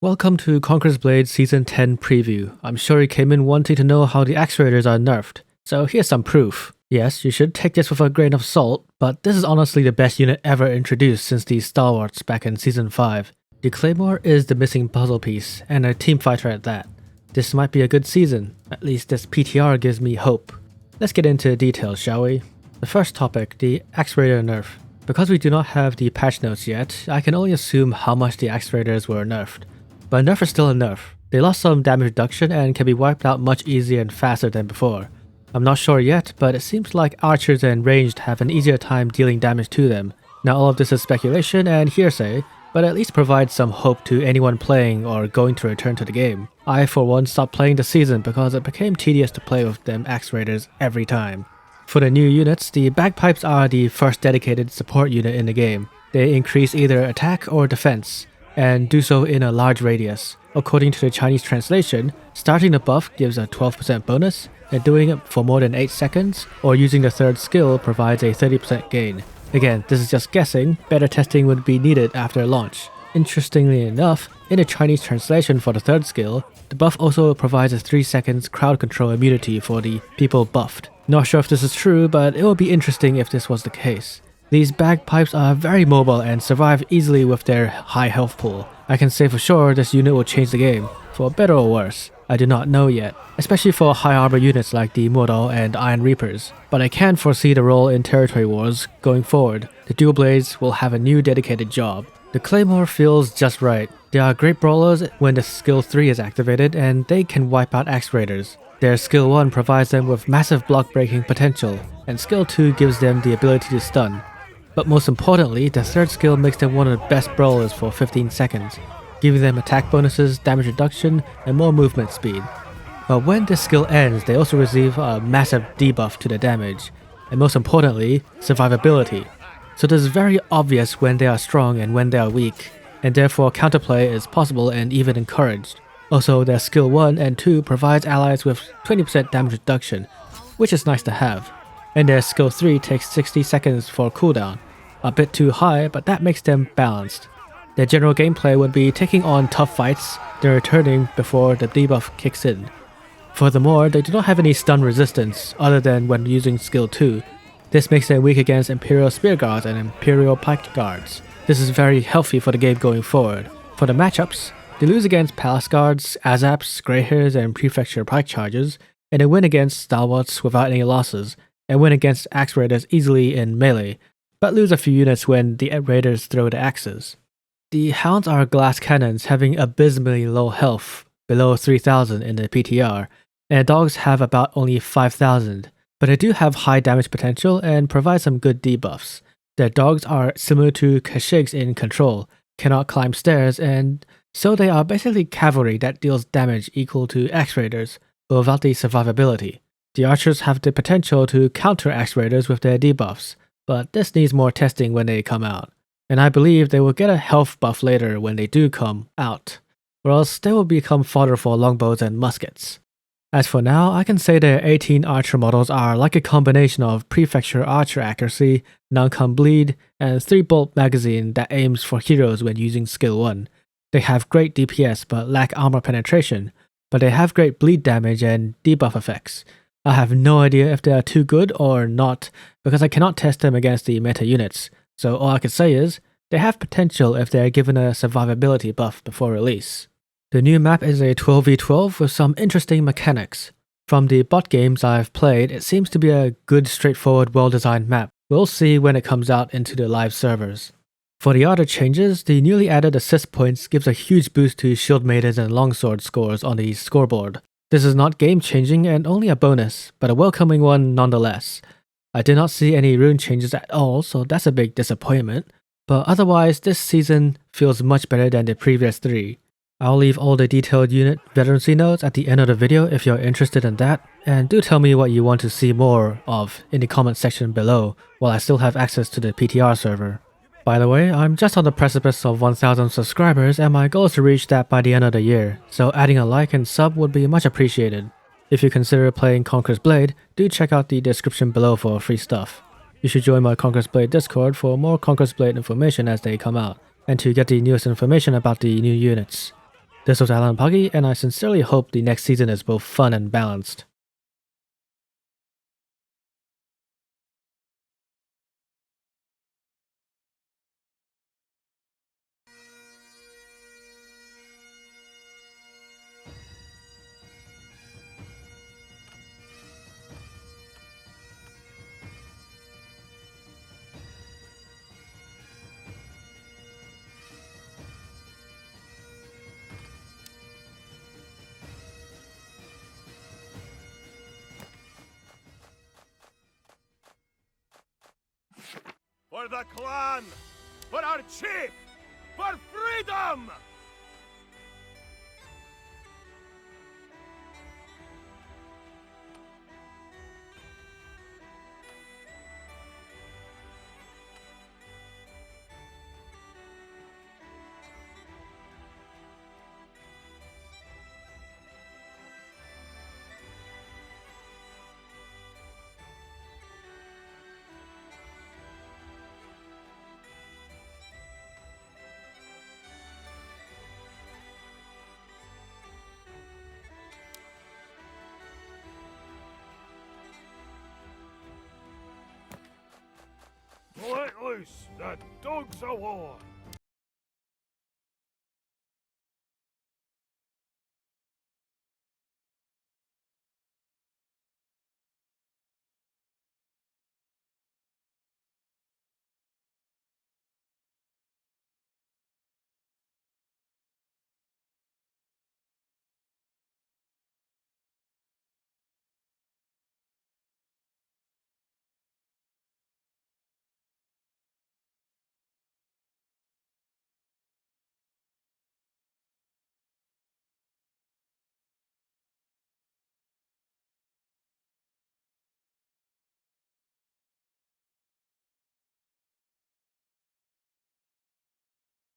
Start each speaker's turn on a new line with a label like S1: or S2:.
S1: Welcome to Conqueror's Blade Season 10 preview. I'm sure you came in wanting to know how the actuators are nerfed, so here's some proof. Yes, you should take this with a grain of salt, but this is honestly the best unit ever introduced since the stalwarts back in Season 5. The claymore is the missing puzzle piece, and a team fighter at that. This might be a good season, at least this PTR gives me hope. Let's get into details, shall we? The first topic, the Actuator Nerf. Because we do not have the patch notes yet, I can only assume how much the actuators were nerfed. But a nerf is still a nerf. They lost some damage reduction and can be wiped out much easier and faster than before. I'm not sure yet, but it seems like archers and ranged have an easier time dealing damage to them. Now all of this is speculation and hearsay, but at least provides some hope to anyone playing or going to return to the game. I for one stopped playing the season because it became tedious to play with them axe raiders every time. For the new units, the Bagpipes are the first dedicated support unit in the game. They increase either attack or defense, and do so in a large radius. According to the Chinese translation, starting the buff gives a 12% bonus, and doing it for more than 8 seconds, or using the third skill provides a 30% gain. Again, this is just guessing, better testing would be needed after launch. Interestingly enough, in the Chinese translation for the third skill, the buff also provides a 3 seconds crowd control immunity for the people buffed. Not sure if this is true, but it would be interesting if this was the case. These Bagpipes are very mobile and survive easily with their high health pool. I can say for sure this unit will change the game, for better or worse. I do not know yet, especially for high armor units like the Modal and Iron Reapers, but I can foresee the role in territory wars going forward. The dual blades will have a new dedicated job. The claymore feels just right. They are great brawlers when the skill 3 is activated and they can wipe out axe raiders. Their skill 1 provides them with massive block breaking potential, and skill 2 gives them the ability to stun. But most importantly, the third skill makes them one of the best brawlers for 15 seconds, giving them attack bonuses, damage reduction, and more movement speed. But when this skill ends, they also receive a massive debuff to the damage, and most importantly, survivability. So this is very obvious when they are strong and when they are weak, and therefore counterplay is possible and even encouraged. Also, their skill 1 and 2 provides allies with 20% damage reduction, which is nice to have. And their skill 3 takes 60 seconds for cooldown. A bit too high, but that makes them balanced. Their general gameplay would be taking on tough fights, then returning before the debuff kicks in. Furthermore, they do not have any stun resistance other than when using skill 2. This makes them weak against Imperial Spear Guards and Imperial Pike Guards. This is very healthy for the game going forward. For the matchups, they lose against Palace Guards, Azaps, Greyhairs, and Prefecture Pike Chargers, and they win against Stalwarts without any losses, and win against Axe Raiders easily in melee, but lose a few units when the Raiders throw the axes. The Hounds are glass cannons having abysmally low health, below 3000 in the PTR, and the dogs have about only 5000, but they do have high damage potential and provide some good debuffs. Their dogs are similar to Kashyyyks in control, cannot climb stairs, and so they are basically cavalry that deals damage equal to Axe Raiders, but without the survivability. The archers have the potential to counter Axe Raiders with their debuffs, but this needs more testing when they come out. And I believe they will get a health buff later when they do come out, or else they will become fodder for longbows and muskets. As for now, I can say their 18 archer models are like a combination of Prefecture Archer accuracy, non-com bleed, and 3-bolt magazine that aims for heroes when using skill 1. They have great DPS but lack armor penetration, but they have great bleed damage and debuff effects. I have no idea if they are too good or not because I cannot test them against the meta units, so all I can say is they have potential if they are given a survivability buff before release. The new map is a 12v12 with some interesting mechanics. From the bot games I've played, it seems to be a good, straightforward, well-designed map. We'll see when it comes out into the live servers. For the other changes, the newly added assist points gives a huge boost to shield maidens and longsword scores on the scoreboard. This is not game-changing and only a bonus, but a welcoming one nonetheless. I did not see any rune changes at all, so that's a big disappointment, but otherwise this season feels much better than the previous 3. I'll leave all the detailed unit veterancy notes at the end of the video if you're interested in that, and do tell me what you want to see more of in the comment section below while I still have access to the PTR server. By the way, I'm just on the precipice of 1000 subscribers and my goal is to reach that by the end of the year, so adding a like and sub would be much appreciated. If you consider playing Conqueror's Blade, do check out the description below for free stuff. You should join my Conqueror's Blade Discord for more Conqueror's Blade information as they come out, and to get the newest information about the new units. This was ALANAPOGEE, and I sincerely hope the next season is both fun and balanced.
S2: For the clan! For our chief! For freedom! Let loose the dogs of war!